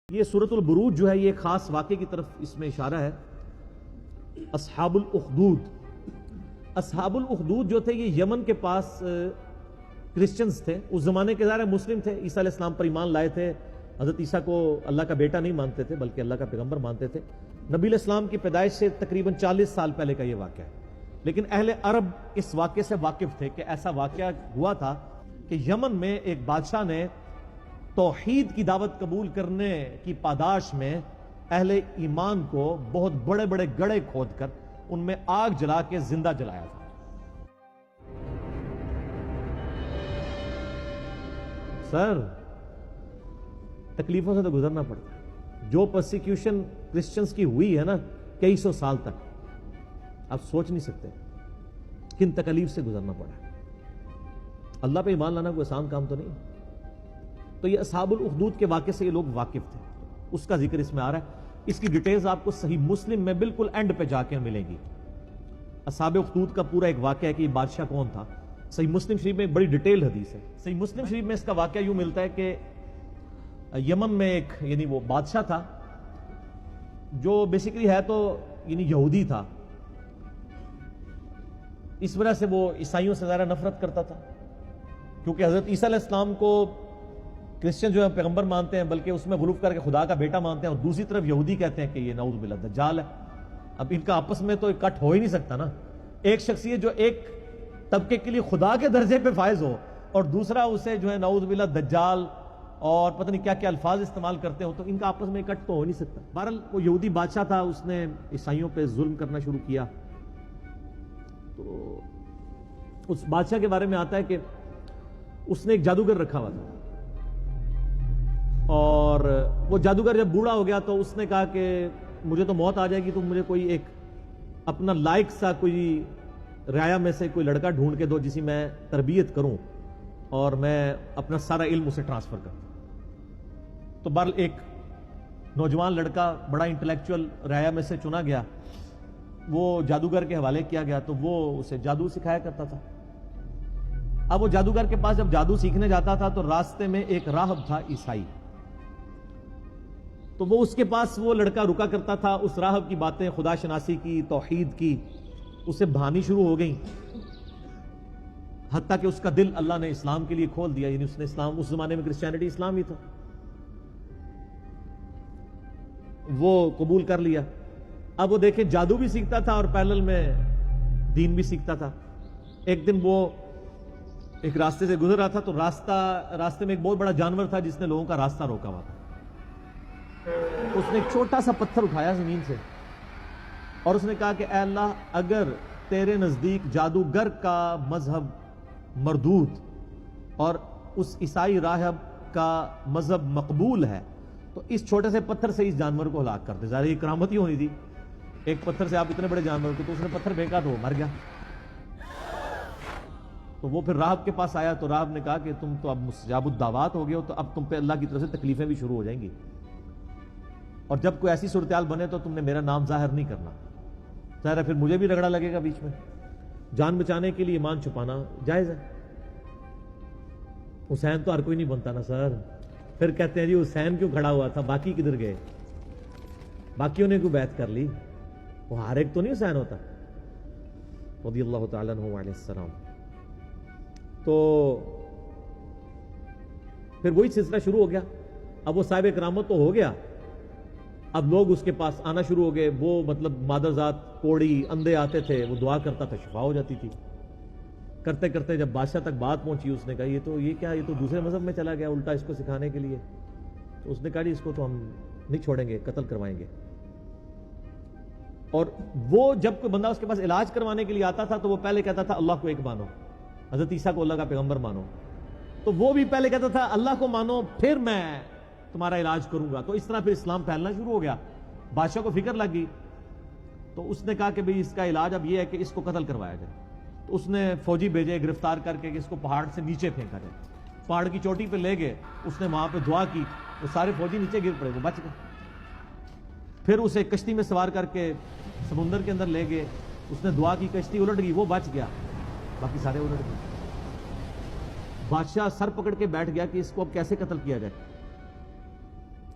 یہ سورۃ البروج جو ہے یہ خاص واقعے کی طرف اس میں اشارہ ہے۔ اصحاب الاخدود جو تھے یہ یمن کے پاس کرسچنز تھے، اس زمانے کے ظاہر مسلم تھے، عیسیٰ علیہ السلام پر ایمان لائے تھے، حضرت عیسیٰ کو اللہ کا بیٹا نہیں مانتے تھے بلکہ اللہ کا پیغمبر مانتے تھے۔ نبی علیہ السلام کی پیدائش سے تقریباً 40 سال پہلے کا یہ واقعہ ہے، لیکن اہل عرب اس واقعے سے واقف تھے کہ ایسا واقعہ ہوا تھا کہ یمن میں ایک بادشاہ نے توحید کی دعوت قبول کرنے کی پاداش میں اہل ایمان کو بہت بڑے بڑے گڑھے کھود کر ان میں آگ جلا کے زندہ جلایا تھا۔ سر تکلیفوں سے تو گزرنا پڑتا ہے، جو پرسیکیوشن کرسچنز کی ہوئی ہے نا کئی سو سال تک، آپ سوچ نہیں سکتے کن تکلیف سے گزرنا پڑا۔ اللہ پہ ایمان لانا کوئی آسان کام تو نہیں۔ تو یہ اصحاب الاخدود کے واقعے سے یہ لوگ واقف تھے، اس کا ذکر اس میں آ رہا ہے۔ اس کی ڈیٹیلز آپ کو صحیح مسلم میں بالکل اینڈ پہ جا کے ملیں گی۔ اصحاب اخدود کا پورا ایک واقعہ ہے کہ یہ بادشاہ کون تھا۔ صحیح مسلم شریف میں ایک بڑی ڈیٹیل حدیث ہے۔ صحیح مسلم شریف میں اس کا واقعہ یوں ملتا ہے کہ یمن میں ایک یعنی وہ بادشاہ تھا جو بیسیکلی ہے تو یعنی یہودی تھا، اس وجہ سے وہ عیسائیوں سے زیادہ نفرت کرتا تھا، کیونکہ حضرت عیسیٰ علیہ السلام کو کرسچن جو ہے پیغمبر مانتے ہیں بلکہ اس میں غلوف کر کے خدا کا بیٹا مانتے ہیں، اور دوسری طرف یہودی کہتے ہیں کہ یہ نعوذ باللہ دجال ہے۔ اب ان کا آپس میں تو اکٹھ ہو ہی نہیں سکتا نا، ایک شخصیت جو ایک طبقے کے لیے خدا کے درجے پہ فائز ہو اور دوسرا اسے جو ہے نعوذ باللہ دجال اور پتہ نہیں کیا کیا الفاظ استعمال کرتے ہو، تو ان کا آپس میں اکٹھ تو ہو نہیں سکتا۔ بہرحال وہ یہودی بادشاہ تھا، اس نے عیسائیوں پہ ظلم کرنا شروع کیا۔ تو اس بادشاہ کے بارے میں آتا ہے کہ اس نے ایک جادوگر رکھا ہوا تھا، اور وہ جادوگر جب بوڑھا ہو گیا تو اس نے کہا کہ مجھے تو موت آ جائے گی، تو مجھے کوئی ایک اپنا لائق سا کوئی رعایا میں سے کوئی لڑکا ڈھونڈ کے دو جسے میں تربیت کروں اور میں اپنا سارا علم اسے ٹرانسفر کروں۔ تو بہرحال ایک نوجوان لڑکا بڑا انٹلیکچوئل رعایا میں سے چنا گیا، وہ جادوگر کے حوالے کیا گیا، تو وہ اسے جادو سکھایا کرتا تھا۔ اب وہ جادوگر کے پاس جب جادو سیکھنے جاتا تھا تو راستے میں ایک راہب تھا عیسائی، تو وہ اس کے پاس وہ لڑکا رکا کرتا تھا، اس راہب کی باتیں خدا شناسی کی، توحید کی اسے بھانی شروع ہو گئیں، حتیٰ کہ اس کا دل اللہ نے اسلام کے لیے کھول دیا، یعنی اس نے اسلام، اس زمانے میں کرسچینٹی اسلام ہی تھا، وہ قبول کر لیا۔ اب وہ دیکھیں جادو بھی سیکھتا تھا اور پیرلل میں دین بھی سیکھتا تھا۔ ایک دن وہ ایک راستے سے گزر رہا تھا تو راستے میں ایک بہت بڑا جانور تھا جس نے لوگوں کا راستہ روکا ہوا تھا۔ اس نے ایک چھوٹا سا پتھر اٹھایا زمین سے اور اس نے کہا کہ اے اللہ، اگر تیرے نزدیک جادوگر کا مذہب مردود اور اس عیسائی راہب کا مذہب مقبول ہے تو اس چھوٹے سے پتھر سے اس جانور کو ہلاک کر دے۔ ظاہر یہ کرامت ہی ہونی تھی، ایک پتھر سے آپ اتنے بڑے جانور کو، تو اس نے پتھر پھینکا تو وہ مر گیا۔ تو وہ پھر راہب کے پاس آیا تو راہب نے کہا کہ تم تو اب مستجاب الدعوات ہو گئے ہو، تو اب تم پہ اللہ کی طرف سے تکلیفیں بھی شروع ہو جائیں گی، اور جب کوئی ایسی صورتحال بنے تو تم نے میرا نام ظاہر نہیں کرنا۔ ظاہر ہے پھر مجھے بھی رگڑا لگے گا بیچ میں، جان بچانے کے لیے ایمان چھپانا جائز ہے۔ حسین تو ہر کوئی نہیں بنتا نا سر، پھر کہتے ہیں جی حسین کیوں کھڑا ہوا تھا، باقی کدھر گئے، باقیوں نے کیوں بیعت کر لی، وہ ہر ایک تو نہیں حسین ہوتا رضی اللہ تعالیٰ عنہ علیہ السلام۔ تو پھر وہی سلسلہ شروع ہو گیا۔ اب وہ صاحب کرامت تو ہو گیا، اب لوگ اس کے پاس آنا شروع ہو گئے، وہ مطلب مادرزاد کوڑی اندھے آتے تھے، وہ دعا کرتا تھا، شفا ہو جاتی تھی۔ کرتے کرتے جب بادشاہ تک بات پہنچی، اس نے کہا یہ کیا، یہ تو دوسرے مذہب میں چلا گیا الٹا اس کو سکھانے کے لیے۔ تو اس نے کہا جی اس کو تو ہم نہیں چھوڑیں گے، قتل کروائیں گے۔ اور وہ جب کوئی بندہ اس کے پاس علاج کروانے کے لیے آتا تھا تو وہ پہلے کہتا تھا اللہ کو ایک مانو، حضرت عیسیٰ کو اللہ کا پیغمبر مانو، تو وہ بھی پہلے کہتا تھا اللہ کو مانو پھر میں تمہارا علاج کروں گا۔ تو اس طرح پھر اسلام پھیلنا شروع ہو گیا۔ بادشاہ کو فکر لگ گئی تو اس نے کہا کہ بھئی اس کا علاج اب یہ ہے کہ اس کو قتل کروایا جائے۔ تو اس نے فوجی بھیجے گرفتار کر کے کہ اس کو پہاڑ سے نیچے پھینکا جائے۔ پہاڑ کی چوٹی پہ لے گئے، اس نے وہاں پہ دعا کی، وہ سارے فوجی نیچے گر پڑے، وہ بچ گئے۔ پھر اسے کشتی میں سوار کر کے سمندر کے اندر لے گئے، اس نے دعا کی، کشتی الٹ گئی، وہ بچ گیا، باقی سارے الٹ گئے۔ بادشاہ سر پکڑ کے بیٹھ گیا کہ اس کو اب کیسے قتل کیا جائے۔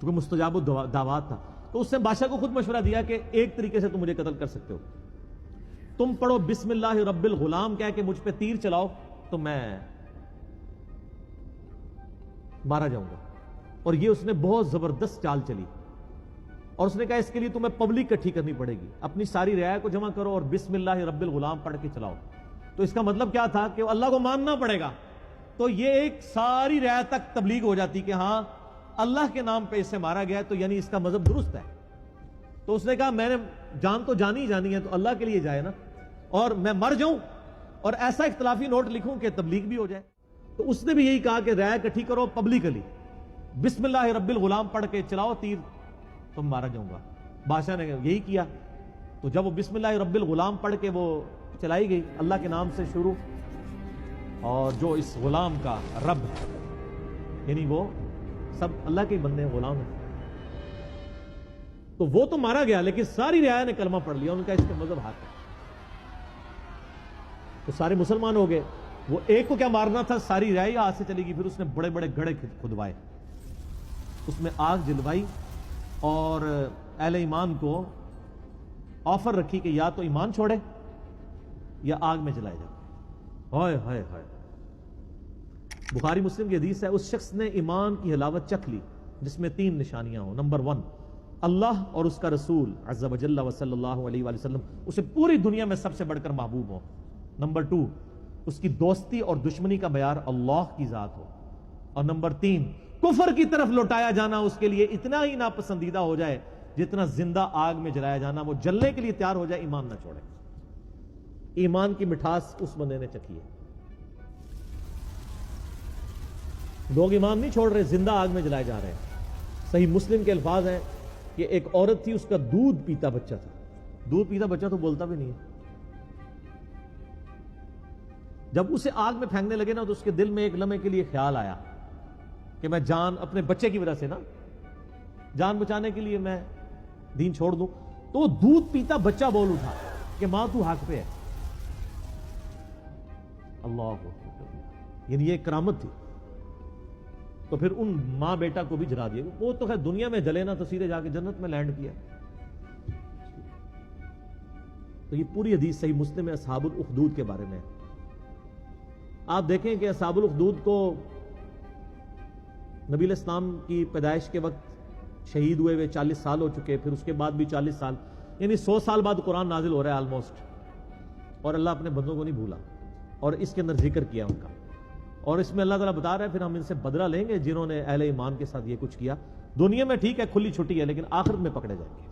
کیونکہ مستجاب الدعوات تھا. تو اس نے بادشاہ کو خود مشورہ دیا کہ ایک طریقے سے تم مجھے قتل کر سکتے ہو, تم پڑھو بسم اللہ رب الغلام کہہ کہ مجھ پہ تیر چلاؤ تو میں مارا جاؤں گا. اور یہ اس نے بہت زبردست چال چلی, اور اس نے کہا اس کے لیے تمہیں پبلک اکٹھی کرنی پڑے گی, اپنی ساری رعایا کو جمع کرو اور بسم اللہ رب الغلام پڑھ کے چلاؤ. تو اس کا مطلب کیا تھا کہ اللہ کو ماننا پڑے گا. تو یہ ایک ساری رعایا تک تبلیغ ہو جاتی کہ ہاں اللہ کے نام پہ اسے مارا گیا ہے, تو یعنی اس کا مذہب درست ہے. تو اس نے کہا میں نے جان تو جانی ہی جانی ہے, تو اللہ کے لیے جائے نا, اور میں مر جاؤں اور ایسا اختلافی نوٹ لکھوں کہ تبلیغ بھی ہو جائے. تو اس نے بھی یہی کہا کہ رعایا اکٹھی کرو پبلکلی, بسم اللہ رب الغلام پڑھ کے چلاؤ تیر, تم مارا جاؤں گا. بادشاہ نے یہی کیا. تو جب وہ بسم اللہ رب الغلام پڑھ کے وہ چلائی گئی, اللہ کے نام سے شروع, اور جو اس غلام کا رب ہے, یعنی وہ سب اللہ کے بندے ہیں, غلام ہیں, تو وہ تو مارا گیا, لیکن ساری رعایا نے کلمہ پڑھ لیا, ان کا اس کے مذہب حق ہے, تو سارے مسلمان ہو گئے. وہ ایک کو کیا مارنا تھا, ساری رعایا ہاتھ سے چلی گئی. پھر اس نے بڑے بڑے گڑھے کھدوائے, اس میں آگ جلوائی, اور اہل ایمان کو آفر رکھی کہ یا تو ایمان چھوڑے یا آگ میں جلائے جائے. ہائے ہائے ہائے. بخاری مسلم کی حدیث ہے, اس شخص نے ایمان کی حلاوت چکھ لی جس میں 3 نشانیاں ہوں. نمبر 1, اللہ اور اس کا رسول عز و جل و صلی اللہ علیہ وآلہ وسلم اسے پوری دنیا میں سب سے بڑھ کر محبوب ہو. نمبر 2, اس کی دوستی اور دشمنی کا معیار اللہ کی ذات ہو. اور نمبر 3, کفر کی طرف لوٹایا جانا اس کے لیے اتنا ہی ناپسندیدہ ہو جائے جتنا زندہ آگ میں جلایا جانا, وہ جلنے کے لیے تیار ہو جائے, ایمان نہ چھوڑے. ایمان کی مٹھاس اس بندے نے چکھی ہے. لوگ ایمان نہیں چھوڑ رہے, زندہ آگ میں جلائے جا رہے ہیں. صحیح مسلم کے الفاظ ہیں کہ ایک عورت تھی, اس کا دودھ پیتا بچہ تھا. دودھ پیتا بچہ تو بولتا بھی نہیں ہے. جب اسے آگ میں پھینکنے لگے نا, تو اس کے دل میں ایک لمحے کے لیے خیال آیا کہ میں جان اپنے بچے کی وجہ سے نا, جان بچانے کے لیے میں دین چھوڑ دوں. تو وہ دودھ پیتا بچہ بول اٹھا کہ ماں تو حق پہ ہے. اللہ, یعنی یہ کرامت تھی. تو پھر ان ماں بیٹا کو بھی جلا دیا. وہ تو خیر دنیا میں جلے نا, تو سیدھے جا کے جنت میں لینڈ کیا. تو یہ پوری حدیث صحیح مسلم میں اصحاب الاخدود کے بارے میں ہے. آپ دیکھیں کہ اصحاب الاخدود کو نبی علیہ السلام کی پیدائش کے وقت شہید ہوئے 40 سال ہو چکے, پھر اس کے بعد بھی 40 سال, یعنی 100 سال بعد قرآن نازل ہو رہا ہے آلموسٹ, اور اللہ اپنے بندوں کو نہیں بھولا, اور اس کے اندر ذکر کیا ان کا. اور اس میں اللہ تعالیٰ بتا رہا ہے پھر ہم ان سے بدلہ لیں گے جنہوں نے اہل ایمان کے ساتھ یہ کچھ کیا. دنیا میں ٹھیک ہے کھلی چھٹی ہے, لیکن آخرت میں پکڑے جائیں گے.